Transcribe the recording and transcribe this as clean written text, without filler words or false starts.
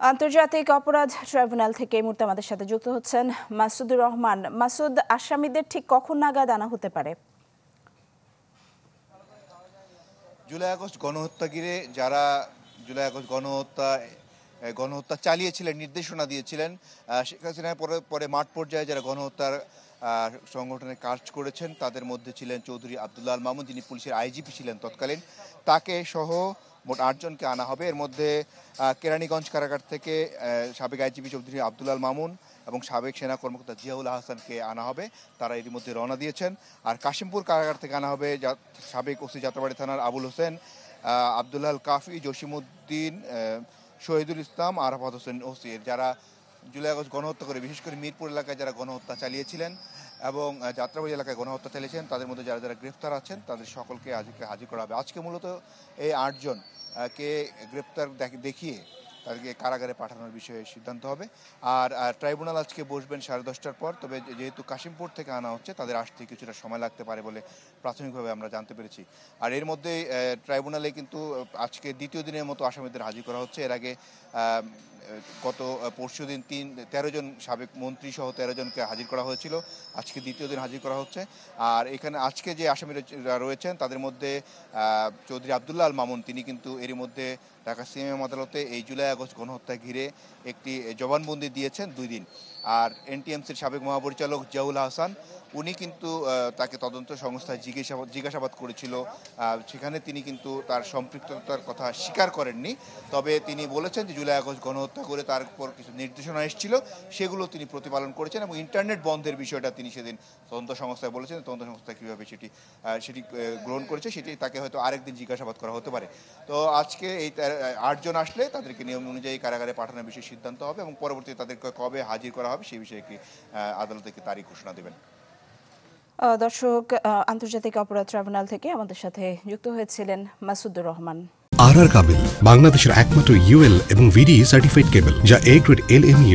আন্তর্জাতিক অপরাধ ট্রাইব্যুনাল থেকে এই মুহূর্তে আমাদের সাথে যুক্ত হচ্ছেন মাসুদুর রহমান। মাসুদ, আসামিদের ঠিক কখন নাগাদ আনা হতে পারে? জুলাই আগস্ট গণহত্যা ঘিরে যারা জুলাই আগস্ট গণহত্যা চালিয়েছিলেন, নির্দেশনা দিয়েছিলেন, শেখ হাসিনার পরে মাঠ পর্যায়ে যারা গণহত্যার সংগঠনে কাজ করেছেন তাদের মধ্যে ছিলেন চৌধুরী আব্দুল্লাহ আল মামুন, যিনি পুলিশের আইজিপি ছিলেন তৎকালীন। তাকে সহ মোট 8 জনকে আনা হবে। এর মধ্যে কেরানীগঞ্জ কারাগার থেকে সাবেক আইজিপি চৌধুরী আব্দুল্লাহ আল মামুন এবং সাবেক সেনা কর্মকর্তা জিয়াউল আহসানকে আনা হবে। তারা এর মধ্যে রওনা দিয়েছেন। আর কাশিমপুর কারাগার থেকে আনা হবে সাবেক ওসি যাত্রাবাড়ি থানার আবুল হোসেন, আবদুল্লাহ আল কাফি, জসিমউদ্দিন, শহীদুল ইসলাম, আরাফাত হোসেন ওসি, যারা জুলাই আগস্ট গণহত্যা করে বিশেষ করে মিরপুর এলাকায় যারা গণহত্যা চালিয়েছিলেন এবং যাত্রাবাড়ি এলাকায় গণহত্যা চালিয়েছেন, তাদের মধ্যে যারা যারা গ্রেফতার আছেন তাদের সকলকে আজকে হাজির করা হবে। আজকে মূলত এই 8 জনকে গ্রেফতার দেখিয়ে তাদেরকে কারাগারে পাঠানোর বিষয়ে সিদ্ধান্ত হবে। আর ট্রাইব্যুনাল আজকে বসবেন 10:30টার পর। তবে যেহেতু কাশিমপুর থেকে আনা হচ্ছে, তাদের আসতে কিছুটা সময় লাগতে পারে বলে প্রাথমিকভাবে আমরা জানতে পেরেছি। আর এর মধ্যেই ট্রাইব্যুনালে কিন্তু আজকে দ্বিতীয় দিনের মতো আসামিদের হাজির করা হচ্ছে। এর আগে গত পরশুদিন 13 জন সাবেক মন্ত্রী সহ 13 জনকে হাজির করা হয়েছিল। আজকে দ্বিতীয় দিন হাজির করা হচ্ছে। আর এখানে আজকে যে আসামিরা রয়েছেন তাদের মধ্যে চৌধুরী আব্দুল্লাহ আল মামুন, তিনি কিন্তু এরই মধ্যে ঢাকা সিএমএম আদালতে এই জুলাই আগস্ট গণহত্যা ঘিরে একটি জবানবন্দি দিয়েছেন 2 দিন। আর এনটিএমসির সাবেক মহাপরিচালক জিয়াউল আহসান, উনি কিন্তু তাকে তদন্ত সংস্থায় জিজ্ঞাসাবাদ করেছিল। সেখানে তিনি কিন্তু তার সম্পৃক্ততার কথা স্বীকার করেননি। তবে তিনি বলেছেন যে জুলাই আগস্ট গণহত্যা করে তার উপর কিছু নির্দেশনা এসেছিল, সেগুলো তিনি প্রতিপালন করেছেন এবং ইন্টারনেট বন্ধের বিষয়টা তিনি সেদিন তদন্ত সংস্থায় বলেছেন। তদন্ত সংস্থা কীভাবে সেটি গ্রহণ করেছে সেটি তাকে হয়তো আরেকদিন জিজ্ঞাসাবাদ করা হতে পারে। তো আজকে এই 8 জন আসলে তাদেরকে নিয়ম অনুযায়ী কারাগারে পাঠানোর বিষয়ে সিদ্ধান্ত হবে এবং পরবর্তীতে তাদেরকে কবে হাজির করা হবে সেই বিষয়ে একটি আদালত থেকে তারিখ ঘোষণা দেবেন। দর্শক, আন্তর্জাতিক অপরাধ ট্রাইব্যুনাল থেকে আমাদের সাথে যুক্ত হয়েছিলেন মাসুদুর রহমান। আর কাবেল বাংলাদেশের একমাত্র ইউএল এবং ভিডি সার্টিফাইড কেবল, যা A গ্রেড LME